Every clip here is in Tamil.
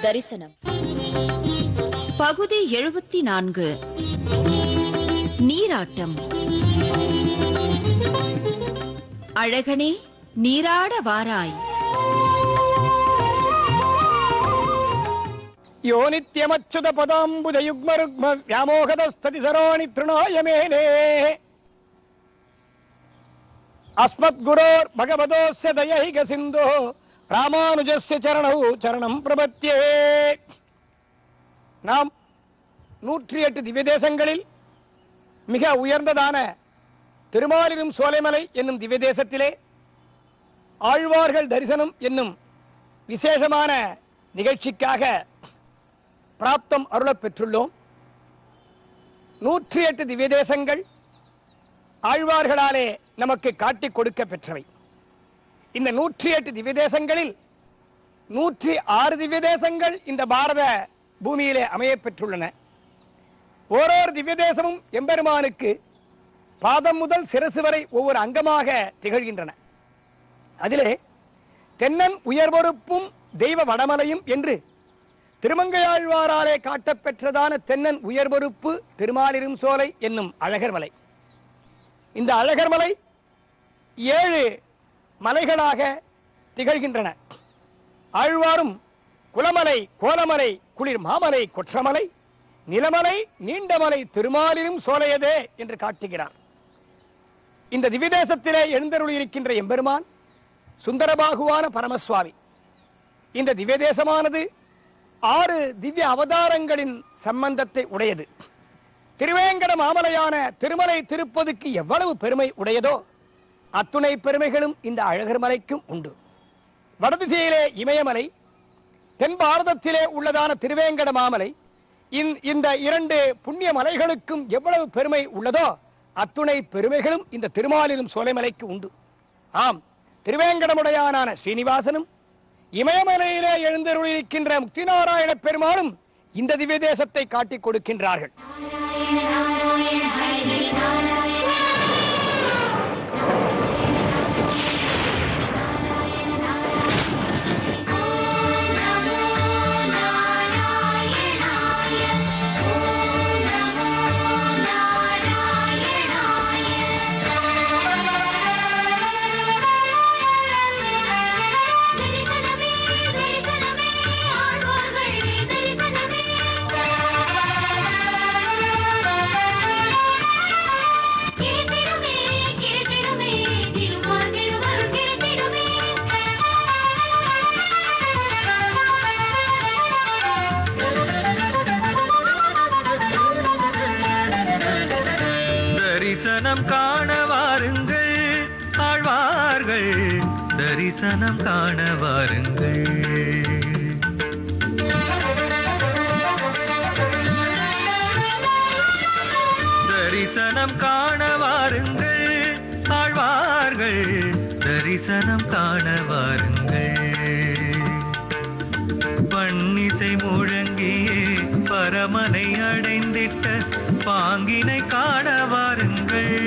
தரிசனம் பகுதி 74 நீராட்டம். அழகனே நீராட வாராய். யோ நித்யமச்சுத பதாம்புஜ யுக்மருக்ம வியாமோகதஸ்ததி சராணி த்ருணாயமேனே அஸ்மத் குரோர் பகவதோஸ்ய தயைக சிந்தோ ராமானுஜஸ்ய சரணௌ சரணம் பிரபத்யே. நாம் 108 திவ்ய தேசங்களில் மிக உயர்ந்ததான திருமாலிரும் சோலைமலை என்னும் திவ்ய தேசத்திலே ஆழ்வார்கள் தரிசனம் என்னும் விசேஷமான நிகழ்ச்சிக்காக பிராப்தம் அருளப் பெற்றுள்ளோம். 108 திவ்ய தேசங்கள் ஆழ்வார்களாலே நமக்கு காட்டிக் கொடுக்க பெற்றவை. இந்த 108 திவ்ய தேசங்களில் 106 திவ்ய தேசங்கள் இந்த பாரத பூமியிலே அமைய பெற்றுள்ளன. ஓரோரு திவ்ய தேசமும் எம்பெருமானுக்கு பாதம் முதல் சிரசு வரை ஒவ்வொரு அங்கமாக திகழ்கின்றன. அதிலே தென்னன் உயர்வொருப்பும் தெய்வ வடமலையும் என்று திருமங்கையாழ்வாராலே காட்டப்பெற்றதான தென்னன் உயர்வொருப்பு திருமாலிரும் சோலை என்னும் அழகர் மலை. இந்த அழகர் மலை 7 மலைகளாக திகழ்கின்றன. ஆழ்வாரும் குலமலை, கோலமலை, குளிர் மாமலை, கொற்றமலை, நிலமலை, நீண்டமலை, திருமாலிரும் சோலையதே என்று காட்டுகிறார். இந்த திவ்யதேசத்திலே எழுந்தருளியிருக்கின்ற எம்பெருமான் சுந்தரபாகுவான பரமசுவாமி. இந்த திவ்யதேசமானது 6 திவ்ய அவதாரங்களின் சம்பந்தத்தை உடையது. திருவேங்கட மாமலையான திருமலை திருப்பதிக்கு எவ்வளவு பெருமை உடையதோ அத்துணை பெருமைகளும் இந்த அழகர் மலைக்கும் உண்டு. வடதிசையிலே இமயமலை, தென் பாரதத்திலே உள்ளதான திருவேங்கட மாமலை, இந்த 2 புண்ணிய மலைகளுக்கும் எவ்வளவு பெருமை உள்ளதோ அத்துணை பெருமைகளும் இந்த திருமாலிரும் சோலைமலைக்கு உண்டு. ஆம், திருவேங்கடமுடையானான ஸ்ரீனிவாசனும் இமயமலையிலே எழுந்தருளியிருக்கின்ற முக்திநாராயண பெருமாளும் இந்த திவ்ய தேசத்தை காட்டிக் கொடுக்கின்றார்கள். தரிசனம் காண வாருங்கள் ஆழ்வார்கள், தரிசனம் காண வாருங்கள். தரிசனம் காண வாருங்கள் ஆழ்வார்கள், தரிசனம் காண வாருங்கள். பன்னிசை முழங்கியே பரமனை அடைந்திட்ட பாங்கினை காண வாருங்கள்.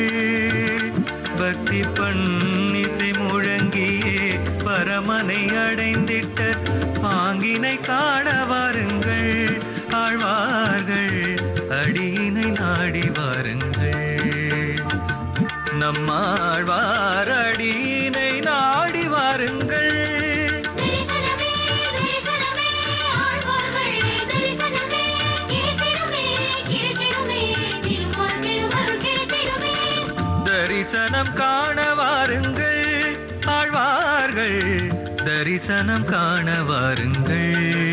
பக்தி பன்னிசை முழங்கியே பரமனை அடைந்திட்ட பாங்கினை காண வாருங்கள். ஆழ்வார்கள் அடியினை நாடி வாருங்கள். நம்மாழ்வார் அடியினை நாடி வாருங்கள். தரிசனம் காண வாருங்கள் ஆழ்வார்கள், தரிசனம் காண வாருங்கள்.